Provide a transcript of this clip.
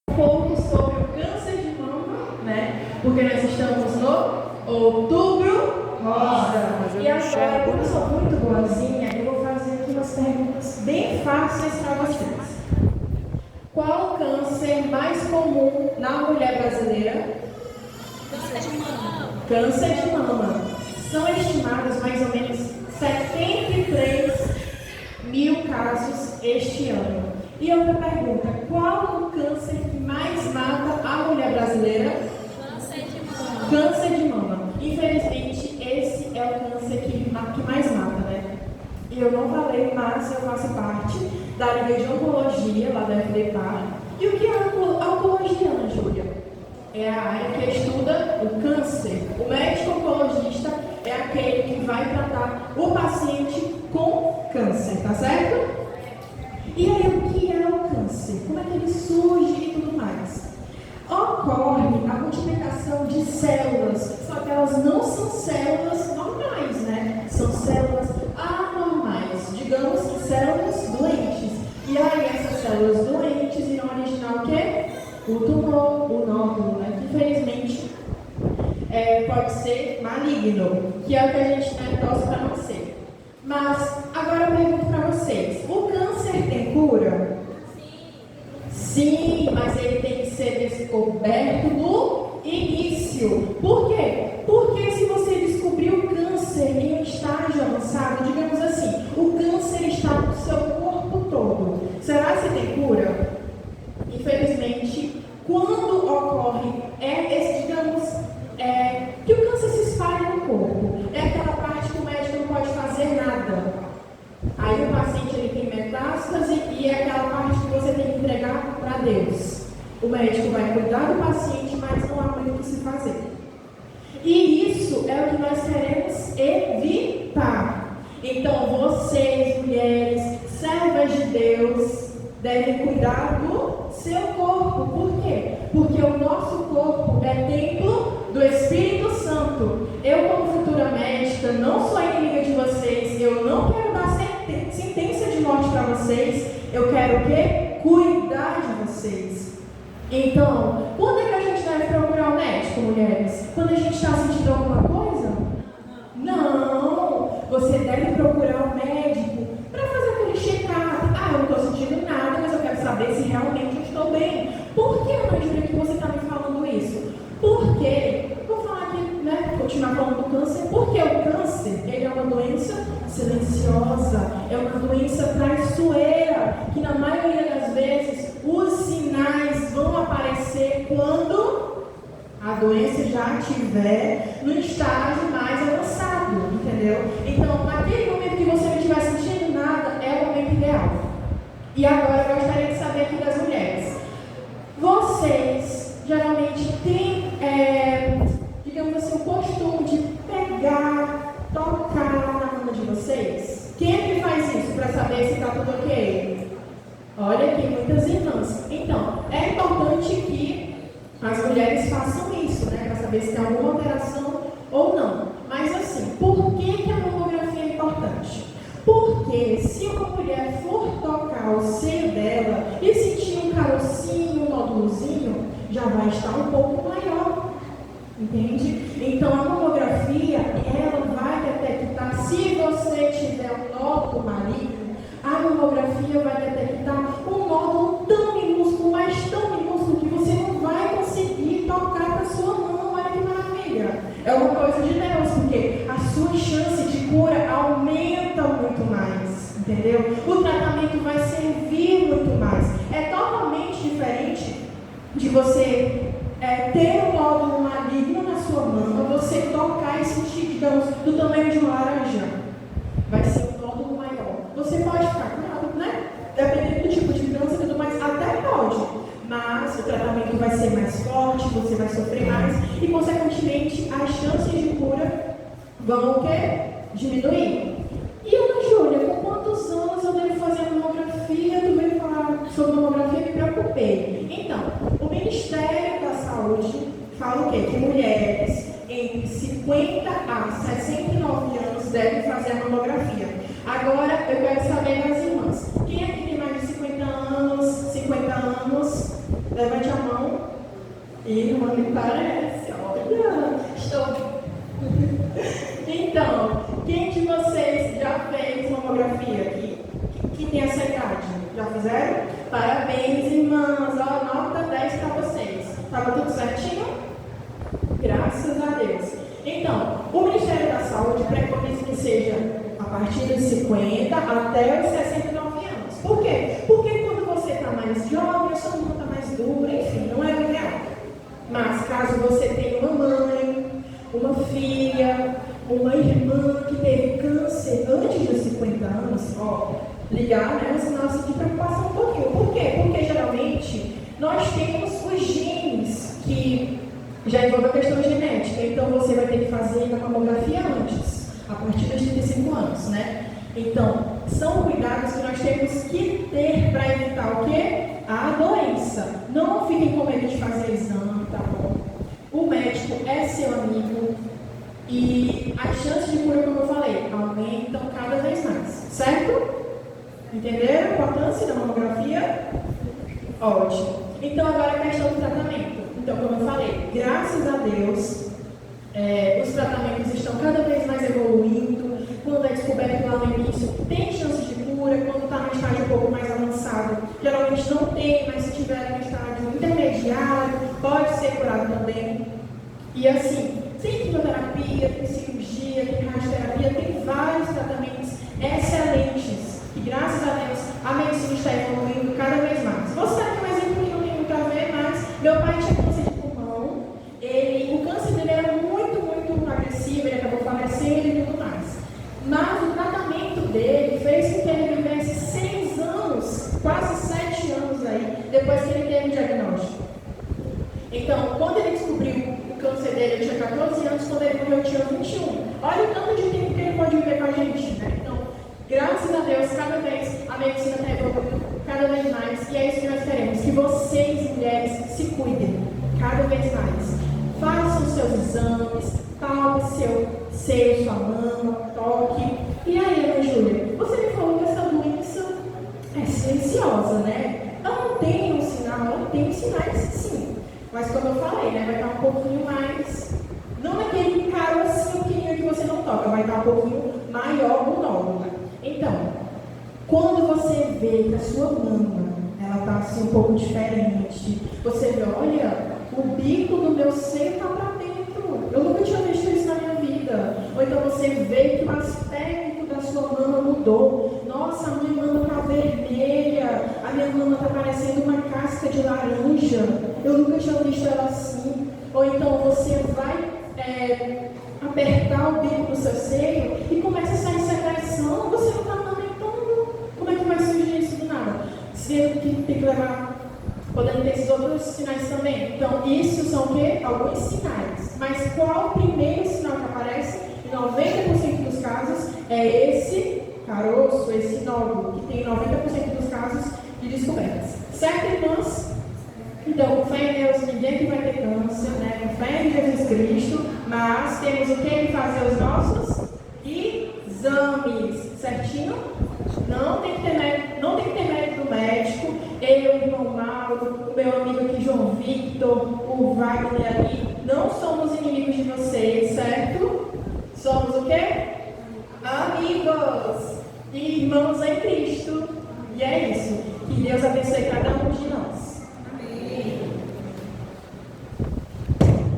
Um pouco sobre o câncer de mama, né? Porque nós estamos no Outubro Rosa. E agora, como eu sou muito boazinha, eu vou fazer aqui umas perguntas bem fáceis para vocês. Qual o câncer mais comum na mulher brasileira? Câncer de mama. Câncer de mama. São estimados mais ou menos 73 mil casos este ano. E outra pergunta, qual o câncer que mais mata a mulher brasileira? Câncer de mama. Câncer de mama. Infelizmente, esse é o câncer que mais mata, né? Eu não falei, mas eu faço parte da Liga de Oncologia, lá da FDPAR. E o que é a oncologia, Ana Júlia? É a área que estuda o câncer. O médico oncologista é aquele que vai tratar o paciente com câncer, tá certo? E aí, o que é o câncer? Como é que ele surge e tudo mais? Ocorre a multiplicação de células, só que elas não são células normais, né? São células anormais, digamos que células doentes. E aí, essas células doentes irão originar o quê? O tumor, o nódulo, né? Que infelizmente pode ser maligno, que é o que a gente torce para não ser. Mas, agora eu pergunto para vocês, o câncer tem cura? Sim, mas ele tem que ser descoberto no início. Por quê? Porque se você descobrir o câncer em um estágio avançado, digamos assim, o câncer está no seu corpo todo. Será que tem cura? Infelizmente, quando ocorre que o câncer se espalha no corpo, é aquela parte que o médico não pode fazer nada. Aí o paciente ele tem metástase e é aquela parte que você tem que entregar para Deus. O médico vai cuidar do paciente, mas não há muito o que se fazer. E isso é o que nós queremos evitar. Então, vocês, mulheres, servas de Deus, devem cuidar do seu corpo. Por quê? Porque o nosso corpo é templo do Espírito Santo. Eu, como futura médica, não sou inimiga de vocês. Eu não quero dar sentença de morte para vocês. Eu quero o quê? Cuidar de vocês. Então, quando é que a gente deve procurar o médico, mulheres? Quando a gente está sentindo alguma coisa? Não! Você deve procurar o médico para fazer aquele check-up. Eu não estou sentindo nada, mas eu quero saber se realmente eu estou bem. Por que, Ana Júlia, que você está me falando isso? Porque, vou falar aqui, né, continuar falando do câncer, porque o câncer, ele é uma doença silenciosa, é uma doença traiçoeira, que na maioria das vezes os sinais vão aparecer quando a doença já estiver no estágio mais avançado, entendeu? Então, naquele momento que você não estiver sentindo nada, é o momento ideal. E agora eu gostaria de saber aqui das mulheres. Vocês geralmente têm, digamos assim, o costume de pegar, tocar na mama de vocês? Quem é que faz isso para saber se está tudo ok? Olha aqui, muitas irmãs. Então, é importante que as mulheres façam isso, né? Para saber se tem alguma alteração ou não. Mas assim, por que a mamografia é importante? Porque se uma mulher for tocar o seio dela e sentir um carocinho, um nódulozinho, já vai estar um pouco maior. Entende? Então a mamografia, ela vai detectar, se você tiver um nódulo maligno, a mamografia vai detectar um nódulo tão minúsculo, mas tão minúsculo, que você não vai conseguir tocar com a sua mão. Olha que maravilha! É uma coisa de Deus, porque a sua chance de cura aumenta muito mais, entendeu? O tratamento vai servir muito mais. É totalmente diferente de você ter um nódulo maligno na sua mão, você tocar e sentir, digamos, do tamanho de uma laranja. Vai ser um nódulo maior. Você pode ficar curado, né? Dependendo do tipo de câncer e tudo mais, até pode. Mas o tratamento vai ser mais forte, você vai sofrer mais e, consequentemente, as chances de cura vão o quê? Diminuir. E Ana Júlia, com quantos anos eu devo fazer a mamografia? Tu veio falar sobre mamografia, me preocupei. Então, o Ministério da Saúde fala o quê? Que mulheres entre 50 a 69 anos devem fazer a mamografia. Agora, eu quero saber das irmãs. Quem aqui tem mais de 50 anos? 50 anos? Levante a mão. Irmã, me parece. Olha, estou. Então, quem de vocês já fez mamografia aqui? Que tem essa idade? Já fizeram? Parabéns, irmãs. Ó, nota 10 para vocês. Estava tudo certinho? Graças a Deus. Então, o Ministério da Saúde preconiza que seja a partir dos 50 até os 69 anos. Por quê? Porque quando você está mais jovem, a sua mão está mais dura, enfim, não é o ideal. Mas caso você tenha uma mãe, uma filha, uma irmã que teve câncer antes dos 50 anos, ó, ligar, né, é um sinal assim, de preocupação um pouquinho. Por quê? Porque geralmente nós temos os genes que já envolvem a questão genética, então você vai ter que fazer a mamografia antes, a partir dos 35 anos, né? Então, são cuidados que nós temos que ter para evitar o quê? A doença. Não fiquem com medo de fazer exame, tá bom? O médico é seu amigo e as chances de cura, como eu falei, aumentam cada vez mais, certo? Entenderam a importância da mamografia? Ótimo. Então, agora a questão do tratamento. Então, como eu falei, graças a Deus, os tratamentos estão cada vez mais evoluindo. Quando é descoberto lá no início, tem chances de cura. Quando está no estágio um pouco mais avançado, geralmente não tem, mas se tiver no estágio intermediário, pode ser curado também. E assim, tem quimioterapia, tem cirurgia, tem radioterapia, tem vários tratamentos excelentes. E graças a Deus, a medicina está evoluindo cada vez mais. Vou citar aqui um exemplo que não tem muito a ver, mas meu pai tinha câncer de pulmão. O câncer dele era muito, muito agressivo, ele acabou falecendo e tudo mais. Mas o tratamento dele fez com que ele vivesse 6 anos, quase 7 anos aí, depois que ele teve o diagnóstico. Então, quando ele descobriu o câncer dele, ele tinha 14 anos, quando ele morreu, eu tinha 21. Olha o tanto de tempo que ele pode viver com a gente, né? Então, graças a Deus, cada vez a medicina está evoluindo, cada vez mais, e é isso que nós queremos, que vocês, mulheres, se cuidem, cada vez mais. Façam seus exames, palpe seu seio, sua mama, toque. E aí, Ana Júlia, você me falou que essa doença é silenciosa, né? Ela não tem um sinal, ela tem sinais sim. Mas como eu falei, né, vai estar um pouquinho mais, não naquele carocinho que você não toca, vai estar um pouquinho maior o nódulo. Então, quando você vê que a sua mama, ela está assim um pouco diferente, você vê, olha, o bico do meu seio está para dentro, eu nunca tinha visto isso na minha vida. Ou então você vê que o aspecto da sua mama mudou, nossa, a minha mama está vermelha, a minha mama está parecendo uma casca de laranja, eu nunca tinha visto ela assim. Ou então você vai apertar o bico do seu seio e começa a sair secreção, você não está amamentando. Como é que vai surgir isso do nada? Sendo que tem que levar, podendo ter esses outros sinais também. Então, isso são o quê? Alguns sinais. Mas qual o primeiro sinal que aparece? Em 90% dos casos é esse caroço, esse nódulo, que tem 90% dos casos de descobertas. Certo, irmãs? Então, com fé em Deus, ninguém que vai ter câncer, né? Com fé em Jesus Cristo, mas temos o que fazer os nossos exames, certinho? Não tem que ter medo do médico. Eu, o irmão Mauro, o meu amigo aqui, João Victor, o Wagner ali, não somos inimigos de vocês, certo? Somos o quê? Amigos e irmãos em Cristo. E é isso. Que Deus abençoe cada um de nós. Amém.